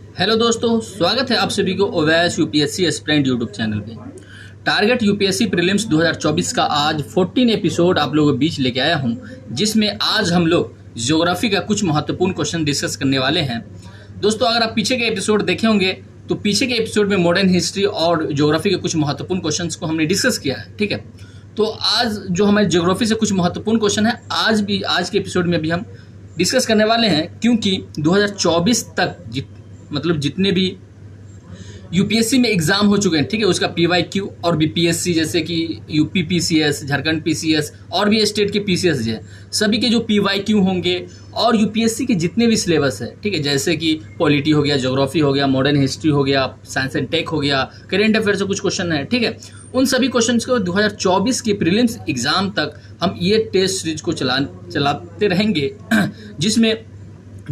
Hello दोस्तों, स्वागत है आप सभी को Owais UPSC aspirant YouTube channel पे। टारगेट यूपीएससी प्रीलिम्स 2024 का आज 14 एपिसोड आप लोगों के बीच लेके आया हूं, जिसमें आज हम लोग ज्योग्राफी का कुछ महत्वपूर्ण क्वेश्चन डिस्कस करने वाले हैं। दोस्तों, अगर आप पीछे के एपिसोड देखे होंगे तो पीछे के एपिसोड में मॉडर्न हिस्ट्री और ज्योग्राफी के कुछ महत्वपूर्ण क्वेश्चन को हमने डिस्कस किया है। ठीक है, तो आज जो हमारे ज्योग्राफी से कुछ महत्वपूर्ण क्वेश्चन है आज के एपिसोड में भी हम डिस्कस करने वाले हैं, क्योंकि 2024 तक जितने भी यूपीएससी में एग्जाम हो चुके हैं, ठीक है, उसका पीवाईक्यू और बीपीएससी जैसे कि यूपी पीसीएस, झारखंड पीसीएस और भी स्टेट के पीसीएस है, सभी के जो पीवाईक्यू होंगे और यूपीएससी के जितने भी सिलेबस है, ठीक है, जैसे कि पॉलिटी हो गया, ज्योग्राफी हो गया, मॉडर्न हिस्ट्री हो गया, साइंस एंड टेक हो गया, करेंट अफेयर से कुछ क्वेश्चन है, ठीक है, उन सभी क्वेश्चंस को 2024 के प्रीलिम्स एग्जाम तक हम ये टेस्ट सीरीज को चलाते रहेंगे, जिसमें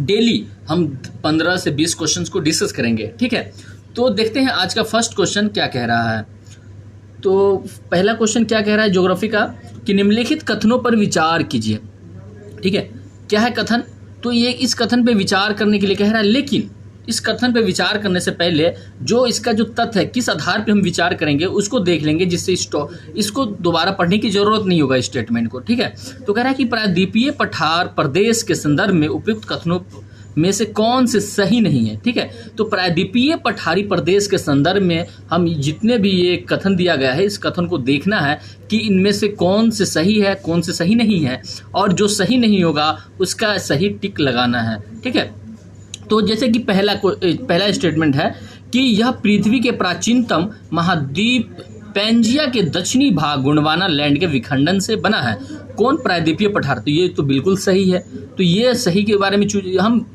डेली हम 15 से 20 क्वेश्चंस को डिस्कस करेंगे। ठीक है, तो देखते हैं आज का फर्स्ट क्वेश्चन क्या कह रहा है। तो पहला क्वेश्चन क्या कह रहा है ज्योग्राफी का, कि निम्नलिखित कथनों पर विचार कीजिए। ठीक है, क्या है कथन? तो ये इस कथन पे विचार करने के लिए कह रहा है, लेकिन इस कथन पे विचार करने से पहले जो इसका जो तथ्य है, किस आधार पे हम विचार करेंगे उसको देख लेंगे, जिससे इसको दोबारा पढ़ने की जरूरत नहीं होगा स्टेटमेंट को। ठीक है, तो कह रहा है कि प्रायद्वीपीय पठार प्रदेश के संदर्भ में उपयुक्त कथनों में से कौन से सही नहीं है। ठीक है, तो प्रायद्वीपीय पठारी प्रदेश के संदर्भ में हम जितने भी ये कथन दिया गया है, इस कथन को देखना है कि इनमें से कौन से सही है, कौन से सही नहीं है, और जो सही नहीं होगा उसका सही टिक लगाना है। ठीक है, तो जैसे कि पहला स्टेटमेंट है कि यह पृथ्वी के प्राचीनतम महाद्वीप पैंजिया के दक्षिणी भाग गोंडवाना लैंड के विखंडन से बना है। कौन? प्रायद्वीपीय पठार। तो ये तो बिल्कुल सही है। तो ये सही के बारे में हम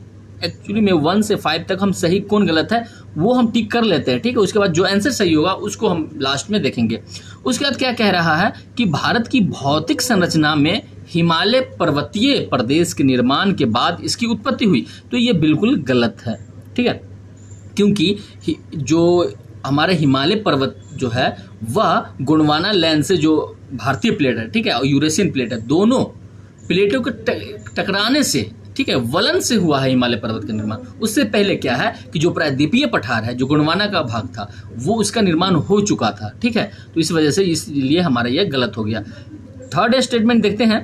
एक्चुअली में 1 से 5 तक हम सही कौन गलत है वो हम टिक कर लेते हैं। ठीक है, उसके बाद जो आंसर सही होगा उसको हम लास्ट में देखेंगे। उसके बाद क्या कह रहा है कि भारत की भौतिक संरचना में हिमालय पर्वतीय प्रदेश के निर्माण के बाद इसकी उत्पत्ति हुई। तो ये बिल्कुल गलत है। ठीक है, क्योंकि जो हमारे हिमालय पर्वत जो है वह गोंडवाना लैंड से जो भारतीय प्लेट है, ठीक है, और यूरेशियन प्लेट है, दोनों प्लेटों के टकराने से, ठीक है, वलन से हुआ है हिमालय पर्वत का निर्माण। उससे पहले क्या है कि जो प्रायद्वीपीय पठार है, जो गोंडवाना का भाग था, वो उसका निर्माण हो चुका था। ठीक है, तो इस वजह से इसलिए हमारा यह गलत हो गया। थर्ड स्टेटमेंट देखते हैं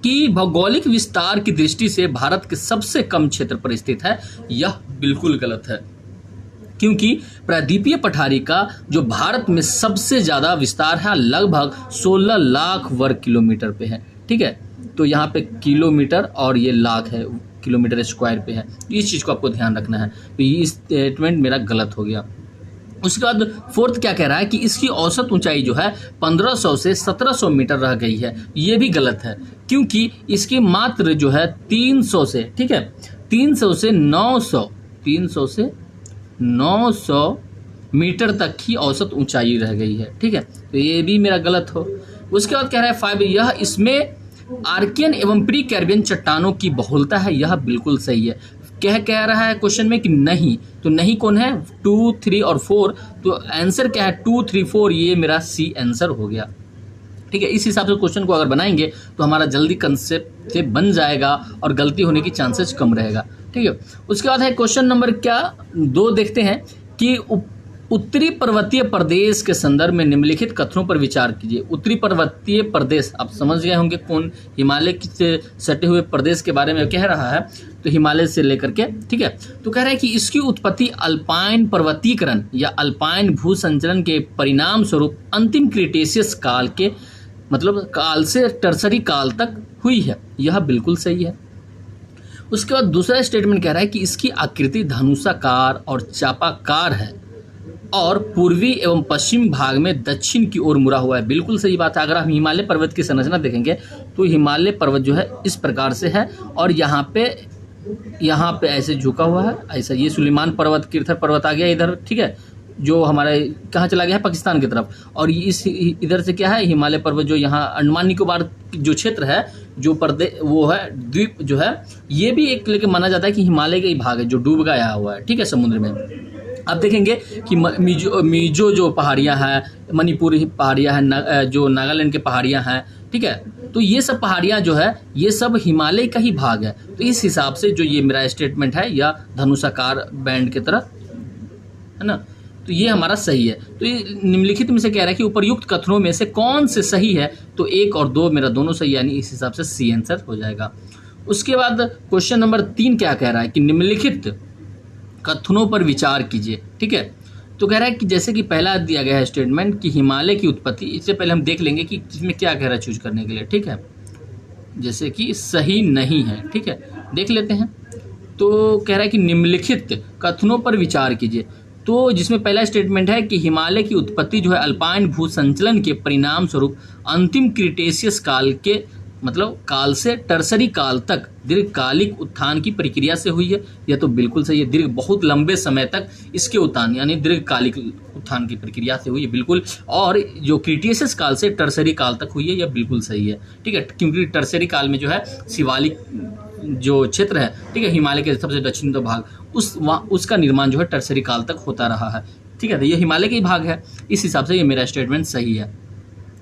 कि भौगोलिक विस्तार की दृष्टि से भारत के सबसे कम क्षेत्र पर स्थित है। यह बिल्कुल गलत है, क्योंकि प्रायद्वीपीय पठारी का जो भारत में सबसे ज्यादा विस्तार है, लगभग 16 लाख वर्ग किलोमीटर पे है। ठीक है, तो यहाँ पे किलोमीटर और ये लाख है, किलोमीटर स्क्वायर पे है। इस चीज को आपको ध्यान रखना है। तो ये स्टेटमेंट मेरा गलत हो गया। उसके बाद फोर्थ क्या कह रहा है कि इसकी औसत ऊंचाई जो है 1500 से 1700 मीटर रह गई है। ये भी गलत है, क्योंकि इसकी मात्र जो है 300 से, ठीक है, 300 से 900 मीटर तक ही औसत ऊंचाई रह गई है। ठीक है, तो ये भी मेरा गलत हो। उसके बाद कह रहा है 5, यह इसमें आर्कियन एवं प्री कैरिबियन चट्टानों की बहुलता है। यह बिल्कुल सही है। कह रहा है क्वेश्चन में कि नहीं, तो नहीं कौन है? 2, 3 और 4। तो आंसर क्या है? 2, 3, 4। ये मेरा सी आंसर हो गया। ठीक है, इस हिसाब से क्वेश्चन को अगर बनाएंगे तो हमारा जल्दी कंसेप्ट से बन जाएगा और गलती होने की चांसेस कम रहेगा। ठीक है, उसके बाद है क्वेश्चन नंबर 2 देखते हैं कि उत्तरी पर्वतीय प्रदेश के संदर्भ में निम्नलिखित कथनों पर विचार कीजिए। उत्तरी पर्वतीय प्रदेश आप समझ गए होंगे कौन, हिमालय से सटे हुए प्रदेश के बारे में कह रहा है, तो हिमालय से लेकर के। ठीक है, तो कह रहा है कि इसकी उत्पत्ति अल्पाइन पर्वतीकरण या अल्पाइन भू संचरण के परिणाम स्वरूप अंतिम क्रिटेशियस काल के काल से टर्सरी काल तक हुई है। यह बिल्कुल सही है। उसके बाद दूसरा स्टेटमेंट कह रहा है कि इसकी आकृति धनुषाकार और चापाकार है और पूर्वी एवं पश्चिम भाग में दक्षिण की ओर मुड़ा हुआ है। बिल्कुल सही बात है। अगर हम हिमालय पर्वत की संरचना देखेंगे तो हिमालय पर्वत जो है इस प्रकार से है, और यहाँ पे ऐसे झुका हुआ है, ऐसा। ये सुलेमान पर्वत, किरथर पर्वत आ गया इधर, ठीक है, जो हमारे कहाँ चला गया है? पाकिस्तान की तरफ। और इस इधर से क्या है? हिमालय पर्वत जो यहाँ अंडमान निकोबार जो क्षेत्र है, जो प्रदेश वो है, द्वीप जो है, ये भी एक लेके माना जाता है कि हिमालय का ही भाग है जो डूब गया हुआ है। ठीक है, समुद्र में। आप देखेंगे कि मिजो जो पहाड़ियाँ हैं, मणिपुर पहाड़ियाँ हैं, जो नागालैंड के पहाड़ियाँ हैं, ठीक है, तो ये सब पहाड़ियाँ जो है ये सब हिमालय का ही भाग है। तो इस हिसाब से जो ये मेरा स्टेटमेंट है या धनुषाकार बैंड की तरह है ना, तो ये हमारा सही है। तो ये निम्नलिखित में से कह रहा है कि उपर्युक्त कथनों में से कौन से सही है, तो 1 और 2 मेरा दोनों सही, यानी इस हिसाब से सी आंसर हो जाएगा। उसके बाद क्वेश्चन नंबर 3 क्या कह रहा है कि निम्नलिखित कथनों पर विचार कीजिए। ठीक है, तो कह रहा है कि जैसे कि पहला दिया गया है स्टेटमेंट कि हिमालय की उत्पत्ति, इससे पहले हम देख लेंगे कि इसमें क्या कह रहा है चूज करने के लिए। ठीक है, जैसे कि सही नहीं है। ठीक है, देख लेते हैं। तो कह रहा है कि निम्नलिखित कथनों पर विचार कीजिए। तो जिसमें पहला स्टेटमेंट है कि हिमालय की उत्पत्ति जो है अल्पाइन भू संचलन के परिणाम स्वरूप अंतिम क्रिटेशियस काल के मतलब काल से टर्सरी काल तक दीर्घकालिक उत्थान की प्रक्रिया से हुई है। यह तो बिल्कुल सही है। दीर्घ बहुत लंबे समय तक इसके उत्थान यानी दीर्घकालिक उत्थान की प्रक्रिया से हुई है, बिल्कुल। और जो क्रिटेशियस काल से टर्सरी काल तक हुई है, यह बिल्कुल सही है। ठीक है, क्योंकि टर्सरी काल में जो है शिवालिक जो क्षेत्र है, ठीक है, हिमालय के सबसे दक्षिण भाग, उसका निर्माण जो है टर्सरी काल तक होता रहा है। ठीक है, तो ये हिमालय का ही भाग है, इस हिसाब से ये मेरा स्टेटमेंट सही है।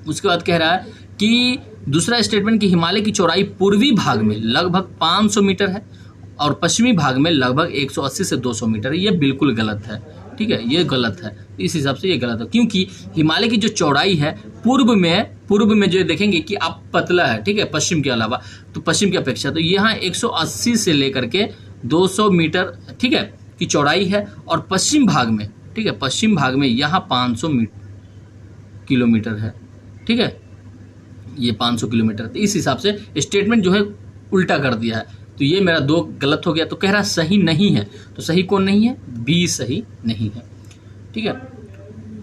उसके बाद कह रहा है कि दूसरा स्टेटमेंट कि हिमालय की चौड़ाई पूर्वी भाग में लगभग 500 मीटर है और पश्चिमी भाग में लगभग 180 से 200 मीटर है। ये बिल्कुल गलत है। ठीक है, ये गलत है, इस हिसाब से ये गलत है, क्योंकि हिमालय की जो चौड़ाई है पूर्व में जो देखेंगे कि आप पतला है। ठीक है, पश्चिम के अलावा, तो पश्चिम की अपेक्षा तो यहाँ 180 से लेकर के 200 मीटर, ठीक है, की चौड़ाई है। और पश्चिम भाग में, ठीक है, पश्चिम भाग में यहाँ 500 किलोमीटर है। ठीक है, ये 500 किलोमीटर। तो इस हिसाब से स्टेटमेंट जो है उल्टा कर दिया है, तो ये मेरा 2 गलत हो गया। तो कह रहा सही नहीं है, तो सही कौन नहीं है? बी सही नहीं है। ठीक है,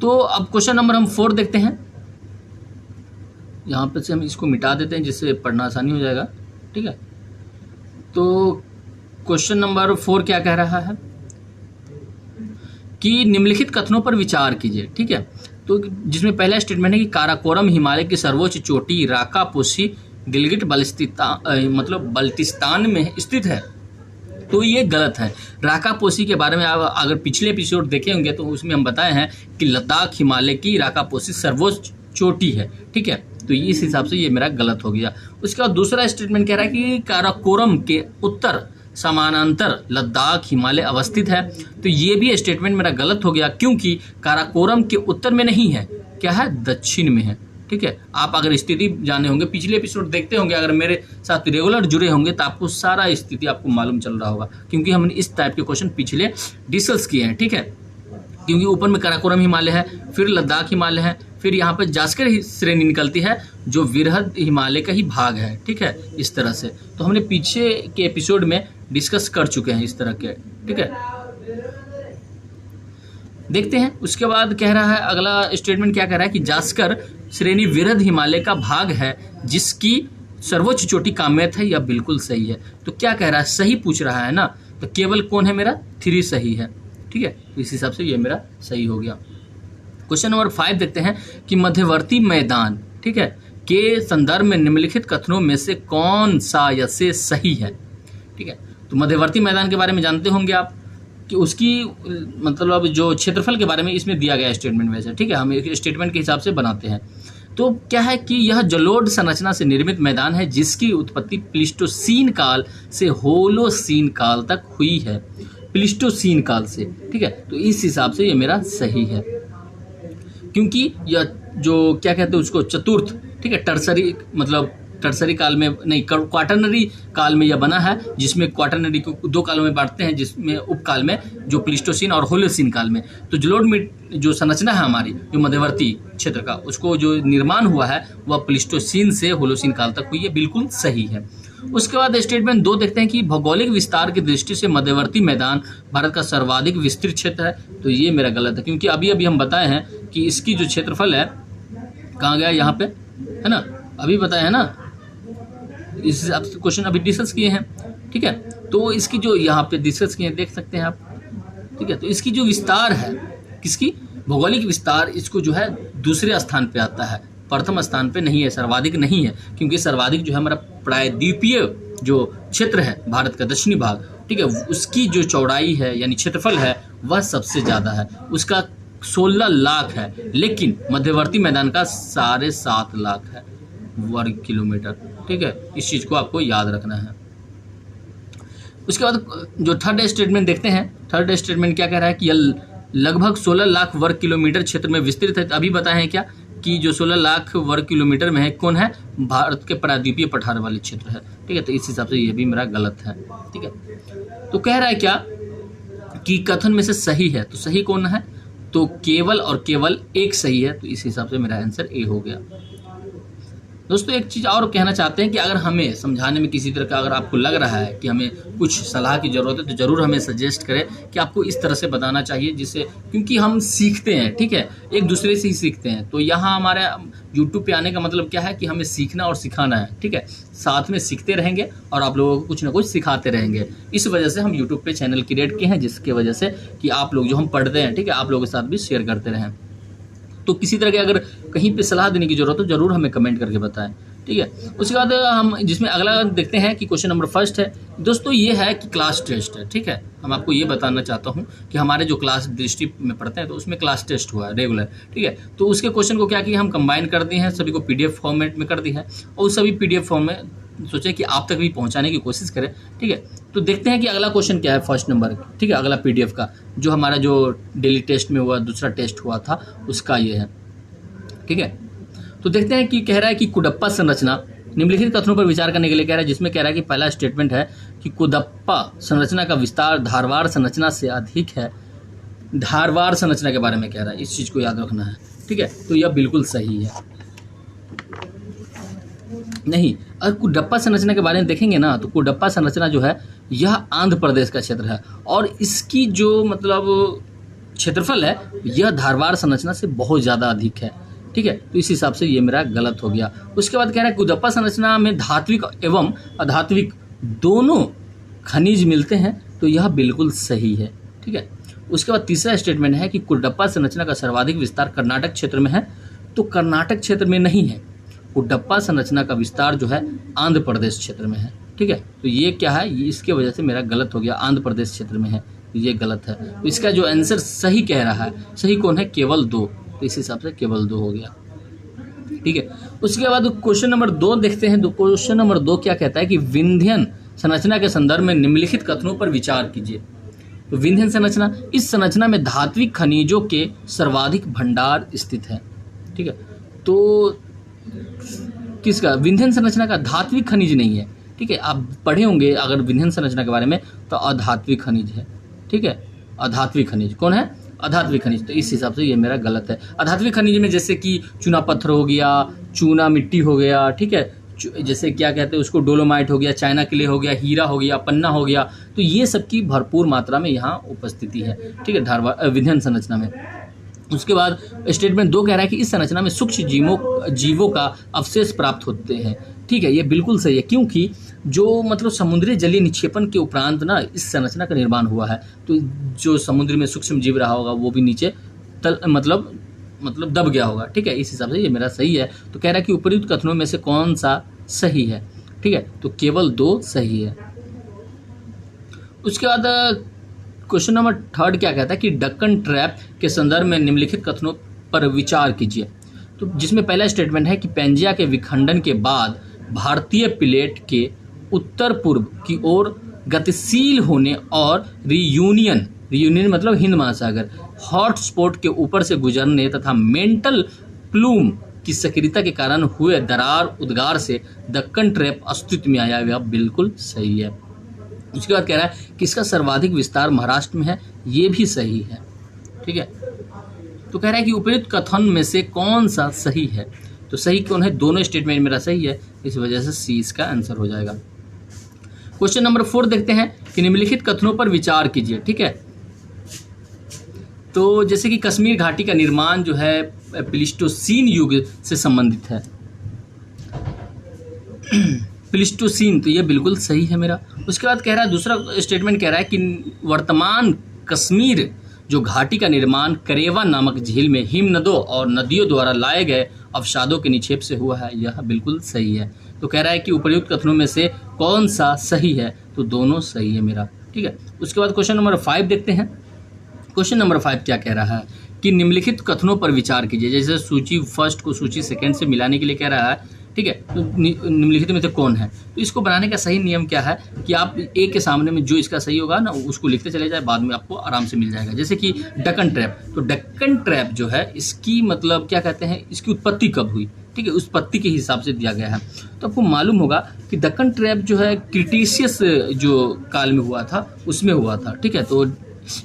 तो अब क्वेश्चन नंबर हम 4 देखते हैं। यहाँ पे से हम इसको मिटा देते हैं जिससे पढ़ना आसानी हो जाएगा। ठीक है, तो क्वेश्चन नंबर 4 क्या कह रहा है कि निम्नलिखित कथनों पर विचार कीजिए। ठीक है, तो जिसमें पहला स्टेटमेंट है कि काराकोरम हिमालय की सर्वोच्च चोटी राकापोशी गिलगिट बल्टिस्तान में स्थित है। तो ये गलत है। राकापोशी के बारे में आप अगर पिछले एपिसोड देखे होंगे तो उसमें हम बताए हैं कि लद्दाख हिमालय की राकापोशी सर्वोच्च चोटी है। ठीक है, तो इस हिसाब से ये मेरा गलत हो गया। उसके बाद दूसरा स्टेटमेंट कह रहा है कि काराकोरम के उत्तर समानांतर लद्दाख हिमालय अवस्थित है। तो ये भी स्टेटमेंट मेरा गलत हो गया, क्योंकि काराकोरम के उत्तर में नहीं है, क्या है, दक्षिण में है। ठीक है, आप अगर स्थिति जाने होंगे, पिछले एपिसोड देखते होंगे, अगर मेरे साथ रेगुलर जुड़े होंगे तो आपको सारा स्थिति आपको मालूम चल रहा होगा, क्योंकि हमने इस टाइप के क्वेश्चन पिछले डिस्कस किए हैं। ठीक है, क्योंकि ऊपर में काराकोरम हिमालय है, फिर लद्दाख हिमालय है, फिर यहाँ पर जास्कर श्रेणी निकलती है जो वृहद हिमालय का ही भाग है। ठीक है, इस तरह से तो हमने पीछे के एपिसोड में डिस्कस कर चुके हैं इस तरह के। ठीक है, देखते हैं। उसके बाद कह रहा है अगला स्टेटमेंट क्या कह रहा है कि जास्कर श्रेणी वृहद हिमालय का भाग है जिसकी सर्वोच्च चोटी कामेत है। यह बिल्कुल सही है। तो क्या कह रहा है, सही पूछ रहा है ना, तो केवल कौन है मेरा 3 सही है। ठीक है, इस हिसाब से ये मेरा सही हो गया। क्वेश्चन नंबर 5 देखते हैं कि मध्यवर्ती मैदान, ठीक है, के संदर्भ में निम्नलिखित कथनों में से कौन सा या से सही है। ठीक है, तो मध्यवर्ती मैदान के बारे में जानते होंगे आप कि उसकी मतलब जो क्षेत्रफल के बारे में इसमें दिया गया स्टेटमेंट में से। ठीक है, हम एक स्टेटमेंट के हिसाब से बनाते हैं। तो क्या है कि यह जलोढ़ संरचना से निर्मित मैदान है जिसकी उत्पत्ति प्लीस्टोसीन काल से होलोसीन काल तक हुई है। प्लीस्टोसीन काल से। ठीक है, तो इस हिसाब से ये मेरा सही है, क्योंकि यह जो क्या कहते हैं उसको चतुर्थ, ठीक है, टर्सरी मतलब टर्सरी काल में नहीं, क्वाटरनरी काल में यह बना है, जिसमें क्वाटरनरी को 2 कालों में बांटते हैं, जिसमें उपकाल में जो प्लीस्टोसीन और होलोसीन काल में। तो जलोढ़ मिट जो संरचना है हमारी जो मध्यवर्ती क्षेत्र का, उसको जो निर्माण हुआ है वह प्लीस्टोसीन से होलोसीन काल तक हुई है। बिल्कुल सही है। उसके बाद स्टेटमेंट 2 देखते हैं कि भौगोलिक विस्तार की दृष्टि से मध्यवर्ती मैदान भारत का सर्वाधिक विस्तृत क्षेत्र है। तो ये मेरा गलत है, क्योंकि अभी हम बताए हैं कि इसकी जो क्षेत्रफल है कहाँ गया, यहाँ पे है ना, अभी बताया है ना, इस क्वेश्चन अभी डिस्कस किए हैं। ठीक है, तो इसकी जो यहाँ पे डिस्कस किए देख सकते हैं आप। ठीक है, तो इसकी जो विस्तार है, किसकी भौगोलिक विस्तार, इसको जो है दूसरे स्थान पे आता है, प्रथम स्थान पे नहीं है, सर्वाधिक नहीं है, क्योंकि सर्वाधिक जो है हमारा प्रायद्वीपीय जो क्षेत्र है भारत का दक्षिणी भाग, ठीक है, उसकी जो चौड़ाई है यानी क्षेत्रफल है वह सबसे ज़्यादा है, उसका 16 लाख है, लेकिन मध्यवर्ती मैदान का 7.5 लाख है। वर्ग किलोमीटर। ठीक है, इस चीज़ को आपको याद रखना है। उसके बाद जो थर्ड स्टेटमेंट देखते हैं, थर्ड स्टेटमेंट क्या कह रहा है कि यह लगभग 16 लाख वर्ग किलोमीटर क्षेत्र में विस्तृत है। अभी बताए हैं क्या कि जो 16 लाख वर्ग किलोमीटर में है कौन है, भारत के प्रायद्वीपीय पठार वाले क्षेत्र है। ठीक है, तो इस हिसाब से ये भी मेरा गलत है। ठीक है, तो कह रहा है क्या कि कथन में से सही है, तो सही कौन है, तो केवल और केवल एक सही है, तो इस हिसाब से मेरा आंसर ए हो गया। दोस्तों एक चीज़ और कहना चाहते हैं कि अगर हमें समझाने में किसी तरह का अगर आपको लग रहा है कि हमें कुछ सलाह की ज़रूरत है, तो ज़रूर हमें सजेस्ट करें कि आपको इस तरह से बताना चाहिए, जिससे क्योंकि हम सीखते हैं, ठीक है, एक दूसरे से ही सीखते हैं। तो यहाँ हमारे यूट्यूब पे आने का मतलब क्या है कि हमें सीखना और सिखाना है। ठीक है, साथ में सीखते रहेंगे और आप लोगों को कुछ ना कुछ सिखाते रहेंगे। इस वजह से हम यूट्यूब पे चैनल क्रिएट किए हैं, जिसके वजह से कि आप लोग जो हम पढ़ते हैं, ठीक है, आप लोगों के साथ भी शेयर करते रहें। तो किसी तरह के अगर कहीं पे सलाह देने की जरूरत हो, जरूर हमें कमेंट करके बताएं। ठीक है, उसके बाद हम जिसमें अगला देखते हैं कि क्वेश्चन नंबर फर्स्ट है। दोस्तों ये है कि क्लास टेस्ट है। ठीक है, हम आपको ये बताना चाहता हूँ कि हमारे जो क्लास दृष्टि में पढ़ते हैं तो उसमें क्लास टेस्ट हुआ है रेगुलर। ठीक है, तो उसके क्वेश्चन को क्या किया, हम कंबाइन कर दिए हैं, सभी को PDF फॉर्मेट में कर दी है और सभी PDF फॉर्म में सोचे कि आप तक भी पहुँचाने की कोशिश करें। ठीक है, तो देखते हैं कि अगला क्वेश्चन क्या है फर्स्ट नंबर। ठीक है, अगला PDF का जो हमारा जो डेली टेस्ट में हुआ, दूसरा टेस्ट हुआ था, उसका ये है। ठीक है, तो देखते हैं कि कह रहा है कि कुडप्पा संरचना निम्नलिखित कथनों पर विचार करने के लिए कह रहा है, जिसमें कह रहा है कि पहला स्टेटमेंट है कि कुडप्पा संरचना का विस्तार धारवाड़ संरचना से अधिक है। धारवाड़ संरचना के बारे में कह रहा है, इस चीज को याद रखना है। ठीक है, तो यह बिल्कुल सही है। नहीं, अगर कुडप्पा संरचना के बारे में देखेंगे ना, तो कुडप्पा संरचना जो है यह आंध्र प्रदेश का क्षेत्र है और इसकी जो मतलब क्षेत्रफल है यह धारवाड़ संरचना से बहुत ज़्यादा अधिक है। ठीक है, तो इस हिसाब से ये मेरा गलत हो गया। उसके बाद कह रहा है कुडप्पा संरचना में धात्विक एवं अधात्विक दोनों खनिज मिलते हैं, तो यह बिल्कुल सही है। ठीक है, उसके बाद तीसरा स्टेटमेंट है कि कुडप्पा संरचना का सर्वाधिक विस्तार कर्नाटक क्षेत्र में है, तो कर्नाटक क्षेत्र में नहीं है। कुडप्पा संरचना का विस्तार जो है आंध्र प्रदेश क्षेत्र में है। ठीक है, तो ये क्या है, ये इसके वजह से मेरा गलत हो गया, आंध्र प्रदेश क्षेत्र में है, ये गलत है। तो इसका जो आंसर सही कह रहा है, सही कौन है, केवल 2, तो इस हिसाब से केवल 2 हो गया। ठीक है, उसके बाद क्वेश्चन नंबर 2 देखते हैं। क्वेश्चन नंबर 2 क्या कहता है कि विंध्यन संरचना के संदर्भ में निम्नलिखित कथनों पर विचार कीजिए। तो विंध्यन संरचना, इस संरचना में धात्विक खनिजों के सर्वाधिक भंडार स्थित है। ठीक है, तो किसका, विंध्यन संरचना का धात्विक खनिज नहीं है। ठीक है, आप पढ़े होंगे अगर विंध्यन संरचना के बारे में, तो अधात्विक खनिज है। ठीक है, अधात्विक खनिज कौन है, अधात्विक खनिज, तो इस हिसाब से ये मेरा गलत है। अधात्विक खनिज में जैसे कि चूना पत्थर हो गया, चूना मिट्टी हो गया, ठीक है, जैसे क्या कहते हैं उसको, डोलोमाइट हो गया, चाइना क्ले हो गया, हीरा हो गया, पन्ना हो गया, तो ये सब की भरपूर मात्रा में यहाँ उपस्थिति है। ठीक है, धारवाड़ विंध्यन संरचना में। उसके बाद स्टेटमेंट 2 कह रहा है कि इस संरचना में सूक्ष्म जीवों का अवशेष प्राप्त होते हैं। ठीक है, ये बिल्कुल सही है, क्योंकि जो मतलब समुद्री जलीय निक्षेपण के उपरांत ना इस संरचना का निर्माण हुआ है, तो जो समुद्र में सूक्ष्म जीव रहा होगा वो भी नीचे मतलब दब गया होगा। ठीक है, इस हिसाब से ये मेरा सही है। तो कह रहा है कि उपयुक्त कथनों में से कौन सा सही है। ठीक है, तो केवल 2 सही है। उसके बाद क्वेश्चन नंबर 3 क्या कहता है कि डक्कन ट्रैप के संदर्भ में निम्नलिखित कथनों पर विचार कीजिए। तो जिसमें पहला स्टेटमेंट है कि पेंजिया के विखंडन के बाद भारतीय प्लेट के उत्तर पूर्व की ओर गतिशील होने और रियूनियन मतलब हिंद महासागर हॉटस्पॉट के ऊपर से गुजरने तथा मेंटल प्लूम की सक्रियता के कारण हुए दरार उद्गार से दक्कन ट्रैप अस्तित्व में आया। यह बिल्कुल सही है। उसके बाद कह रहा है कि इसका सर्वाधिक विस्तार महाराष्ट्र में है, ये भी सही है। ठीक है, तो कह रहा है कि उपयुक्त कथन में से कौन सा सही है, तो सही कौन है, दोनों स्टेटमेंट मेरा सही है, इस वजह से सी इसका आंसर हो जाएगा। क्वेश्चन नंबर 4 देखते हैं कि निम्नलिखित कथनों पर विचार कीजिए। ठीक है, तो जैसे कि कश्मीर घाटी का निर्माण जो है प्लीस्टोसीन युग से संबंधित है। प्लीस्टोसीन, तो ये बिल्कुल सही है मेरा। उसके बाद कह रहा है, दूसरा स्टेटमेंट कह रहा है कि वर्तमान कश्मीर जो घाटी का निर्माण करेवा नामक झील में हिमनदों और नदियों द्वारा लाए गए अवसादों के निक्षेप से हुआ है। यह बिल्कुल सही है। तो कह रहा है कि उपर्युक्त कथनों में से कौन सा सही है, तो दोनों सही है मेरा। ठीक है, उसके बाद क्वेश्चन नंबर 5 देखते हैं। क्वेश्चन नंबर 5 क्या कह रहा है कि निम्नलिखित कथनों पर विचार कीजिए। जैसे सूची फर्स्ट को सूची सेकंड से मिलाने के लिए कह रहा है ठीक है। तो निम्नलिखित में से कौन है? तो इसको बनाने का सही नियम क्या है कि आप ए के सामने में जो इसका सही होगा ना उसको लिखते चले जाए, बाद में आपको आराम से मिल जाएगा। जैसे कि डक्कन ट्रैप, तो डक्कन ट्रैप जो है इसकी मतलब क्या कहते हैं, इसकी उत्पत्ति कब हुई, ठीक है, उस उत्पत्ति के हिसाब से दिया गया है। तो आपको मालूम होगा कि दक्कन ट्रैप जो है क्रिटेशियस जो काल में हुआ था उसमें हुआ था, ठीक है। तो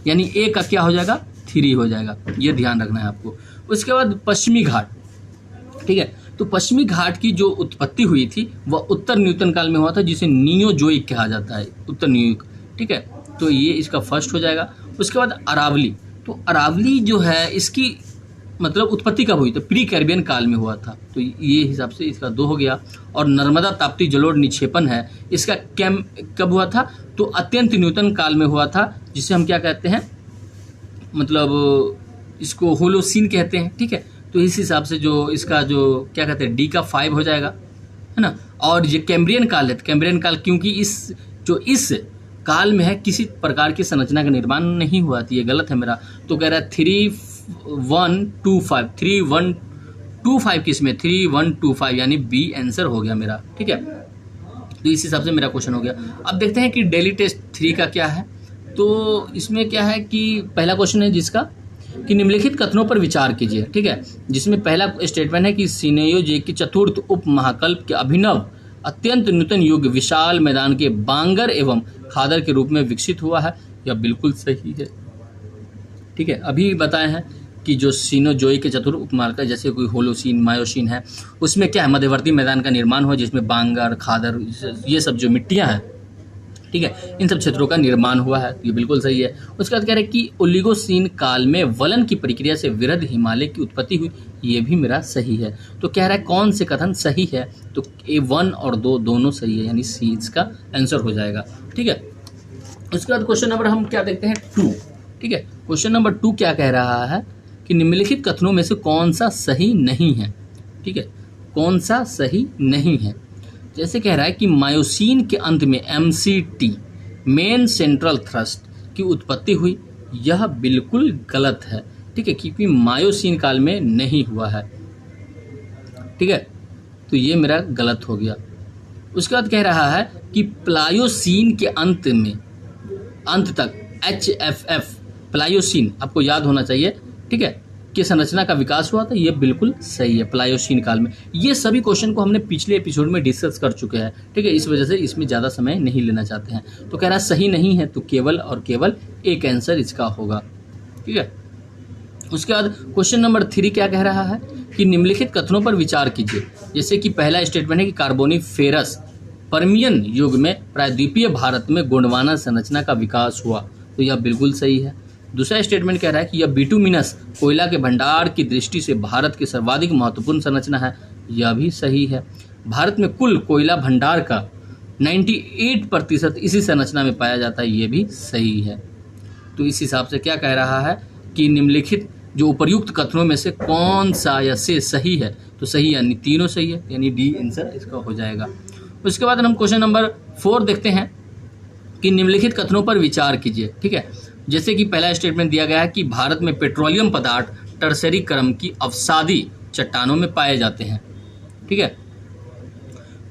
यानी ए का क्या हो जाएगा, 3 हो जाएगा, ये ध्यान रखना है आपको। उसके बाद पश्चिमी घाट, ठीक है। तो पश्चिमी घाट की जो उत्पत्ति हुई थी वह उत्तर न्यूटन काल में हुआ था, जिसे नियोजोइक कहा जाता है, उत्तर न्यूटन, ठीक है। तो ये इसका फर्स्ट हो जाएगा। उसके बाद अरावली, तो अरावली जो है इसकी मतलब उत्पत्ति कब हुई, तो प्री कैरिबियन काल में हुआ था, तो ये हिसाब से इसका 2 हो गया। और नर्मदा ताप्ती जलोढ़ निक्षेपण है, इसका कब हुआ था, तो अत्यंत न्यूटन काल में हुआ था, जिसे हम क्या कहते हैं, मतलब इसको होलोसीन कहते हैं, ठीक है। तो इस हिसाब से जो इसका जो क्या कहते हैं डी का 5 हो जाएगा, है ना। और ये कैम्ब्रियन काल है, तो कैम्ब्रियन काल क्योंकि इस काल में है किसी प्रकार की संरचना का निर्माण नहीं हुआ था, ये गलत है मेरा। तो कह रहा है 3125 किसमें, 3125 यानी बी आंसर हो गया मेरा, ठीक है। तो इस हिसाब से मेरा क्वेश्चन हो गया। अब देखते हैं कि डेली टेस्ट 3 का क्या है। तो इसमें क्या है कि पहला क्वेश्चन है जिसका कि निम्नलिखित कथनों पर विचार कीजिए, ठीक है। जिसमें पहला स्टेटमेंट है कि सिनेयोजे के चतुर्थ उप महाकल्प के अभिनव अत्यंत नूतन युग विशाल मैदान के बांगर एवं खादर के रूप में विकसित हुआ है, यह बिल्कुल सही है, ठीक है। अभी बताए हैं कि जो सिनोजोई के चतुर्थ उपमार्ग जैसे कोई होलोसीन मायोसीन है, उसमें क्या है, मध्यवर्ती मैदान का निर्माण हुआ जिसमें बांगर खादर ये सब जो मिट्टियां हैं, ठीक है, इन सब क्षेत्रों का निर्माण हुआ है, ये बिल्कुल सही है। उसके बाद कह रहे हैं कि ओलिगोसीन काल में वलन की प्रक्रिया से वृहद हिमालय की उत्पत्ति हुई, ये भी मेरा सही है। तो कह रहा है कौन से कथन सही है, तो A1 और 2 दोनों सही है, यानी सी इसका आंसर हो जाएगा, ठीक है। उसके बाद क्वेश्चन नंबर हम क्या देखते हैं 2, ठीक है। क्वेश्चन नंबर 2 क्या कह रहा है कि निम्नलिखित कथनों में से कौन सा सही नहीं है, ठीक है, कौन सा सही नहीं है। जैसे कह रहा है कि मायोसीन के अंत में MCT मेन सेंट्रल थ्रस्ट की उत्पत्ति हुई, यह बिल्कुल गलत है, ठीक है, क्योंकि मायोसीन काल में नहीं हुआ है, ठीक है। तो ये मेरा गलत हो गया। उसके बाद कह रहा है कि प्लायोसीन के अंत तक HFF प्लायोसीन आपको याद होना चाहिए, ठीक है, कि संरचना का विकास हुआ था, ये बिल्कुल सही है प्लायोसीन काल में। ये सभी क्वेश्चन को हमने पिछले एपिसोड में डिस्कस कर चुके हैं, ठीक है, इस वजह से इसमें ज़्यादा समय नहीं लेना चाहते हैं। तो कह रहा है सही नहीं है, तो केवल और केवल एक आंसर इसका होगा, ठीक है। उसके बाद क्वेश्चन नंबर 3 क्या कह रहा है कि निम्नलिखित कथनों पर विचार कीजिए। जैसे कि पहला स्टेटमेंट है कि कार्बोनिफेरस पर्मियन युग में प्रायद्वीपीय भारत में गोंडवाना संरचना का विकास हुआ, तो यह बिल्कुल सही है। दूसरा स्टेटमेंट कह रहा है कि यह बिटुमिनस कोयला के भंडार की दृष्टि से भारत की सर्वाधिक महत्वपूर्ण संरचना है, यह भी सही है। भारत में कुल कोयला भंडार का 98% इसी संरचना में पाया जाता है, ये भी सही है। तो इस हिसाब से क्या कह रहा है कि निम्नलिखित जो उपर्युक्त कथनों में से कौन सा या से सही है, तो सही यानी तीनों सही है, यानी डी आंसर इसका हो जाएगा। उसके बाद हम क्वेश्चन नंबर 4 देखते हैं कि निम्नलिखित कथनों पर विचार कीजिए, ठीक है। जैसे कि पहला स्टेटमेंट दिया गया है कि भारत में पेट्रोलियम पदार्थ टर्सरी क्रम की अवसादी चट्टानों में पाए जाते हैं, ठीक है।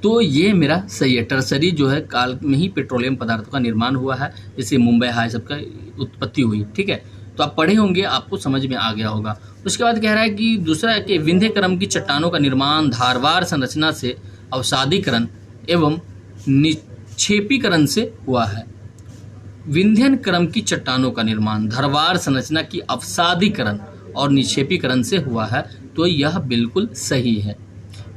तो ये मेरा सही है, टर्सरी जो है काल में ही पेट्रोलियम पदार्थों का निर्माण हुआ है, जैसे मुंबई हाई सबका उत्पत्ति हुई, ठीक है। तो आप पढ़े होंगे, आपको समझ में आ गया होगा। उसके बाद कह रहा है कि दूसरा कि विंध्य क्रम की चट्टानों का निर्माण धारवार संरचना से अवसादीकरण एवं निक्षेपीकरण से हुआ है। विंध्यन क्रम की चट्टानों का निर्माण धारवार संरचना की अवसादीकरण और निक्षेपीकरण से हुआ है, तो यह बिल्कुल सही है।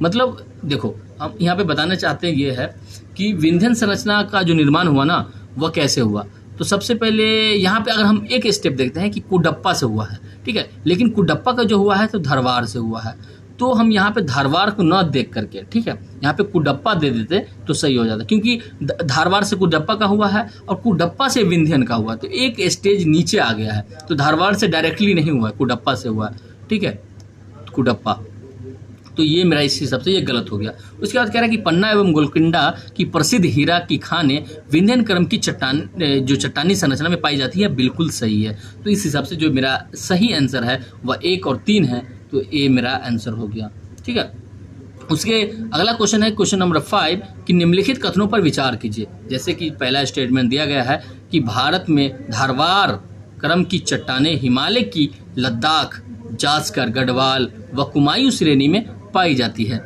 मतलब देखो, हम यहाँ पे बताना चाहते हैं ये है कि विंध्यन संरचना का जो निर्माण हुआ ना, वह कैसे हुआ। तो सबसे पहले यहाँ पे अगर हम एक स्टेप देखते हैं कि कुडप्पा से हुआ है, ठीक है, लेकिन कुडप्पा का जो हुआ है तो धारवार से हुआ है। तो हम यहाँ पे धारवार को न देख करके, ठीक है, यहाँ पे कुडप्पा दे देते तो सही हो जाता, क्योंकि धारवार से कुडप्पा का हुआ है और कुडप्पा से विंध्यन का हुआ, तो एक स्टेज नीचे आ गया है। तो धारवार से डायरेक्टली नहीं हुआ है, कुडप्पा से हुआ है, ठीक है, कुडप्पा। तो ये मेरा इस हिसाब से ये गलत हो गया। उसके बाद कह रहा है कि पन्ना एवं गोलकुंडा की प्रसिद्ध हीरा की खानें विंध्यन क्रम की जो चट्टानी संरचना में पाई जाती है, बिल्कुल सही है। तो इस हिसाब से जो मेरा सही आंसर है वह 1 और 3 है, तो ए मेरा आंसर हो गया, ठीक है। उसके अगला क्वेश्चन है क्वेश्चन नंबर 5 कि निम्नलिखित कथनों पर विचार कीजिए। जैसे कि पहला स्टेटमेंट दिया गया है कि भारत में धारवाड़ क्रम की चट्टानें हिमालय की लद्दाख, जास्कर, गढ़वाल व कुमायूं श्रेणी में पाई जाती है।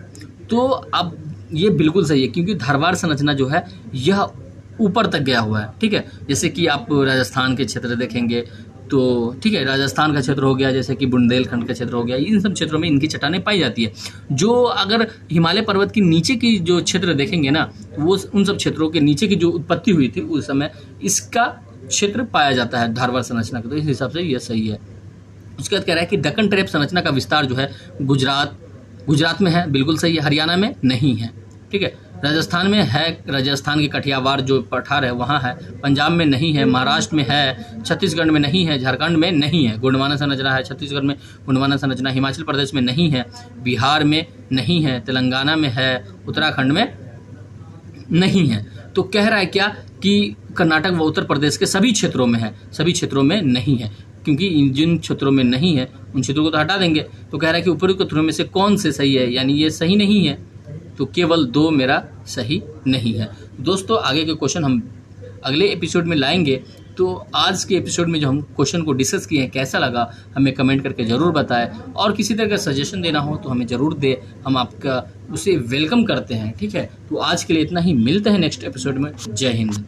तो अब ये बिल्कुल सही है, क्योंकि धारवाड़ संरचना जो है यह ऊपर तक गया हुआ है। ठीक है, जैसे कि आप राजस्थान के क्षेत्र देखेंगे तो ठीक है, राजस्थान का क्षेत्र हो गया, जैसे कि बुंदेलखंड का क्षेत्र हो गया, इन सब क्षेत्रों में इनकी चट्टानें पाई जाती है। जो अगर हिमालय पर्वत की नीचे की जो क्षेत्र देखेंगे ना, वो उन सब क्षेत्रों के नीचे की जो उत्पत्ति हुई थी उस समय इसका क्षेत्र पाया जाता है धारवाड़ संरचना का। तो इस हिसाब से यह सही है। उसके बाद कह रहा है कि दक्कन ट्रैप संरचना का विस्तार जो है गुजरात में है, बिल्कुल सही है। हरियाणा में नहीं है। ठीक है, राजस्थान में है, राजस्थान के कठियावाड़ जो पठार है वहाँ है। पंजाब में नहीं है, महाराष्ट्र में है, छत्तीसगढ़ में नहीं है, झारखंड में नहीं है। गोंडवाना संरचना है छत्तीसगढ़ में, गोंडवाना संरचना हिमाचल प्रदेश में नहीं है, बिहार में नहीं है, तेलंगाना में है, उत्तराखंड में नहीं है। तो कह रहा है क्या कि कर्नाटक व उत्तर प्रदेश के सभी क्षेत्रों में है, सभी क्षेत्रों में नहीं है, क्योंकि जिन क्षेत्रों में नहीं है उन क्षेत्रों को तो हटा देंगे। तो कह रहा है कि ऊपरी कथनों में से कौन से सही है, यानी ये सही नहीं है, तो केवल 2 मेरा सही नहीं है। दोस्तों आगे के क्वेश्चन हम अगले एपिसोड में लाएंगे। तो आज के एपिसोड में जो हम क्वेश्चन को डिस्कस किए हैं कैसा लगा हमें कमेंट करके ज़रूर बताएं, और किसी तरह का सजेशन देना हो तो हमें ज़रूर दे, हम आपका उसे वेलकम करते हैं। ठीक है, तो आज के लिए इतना ही, मिलते हैं नेक्स्ट एपिसोड में। जय हिंद।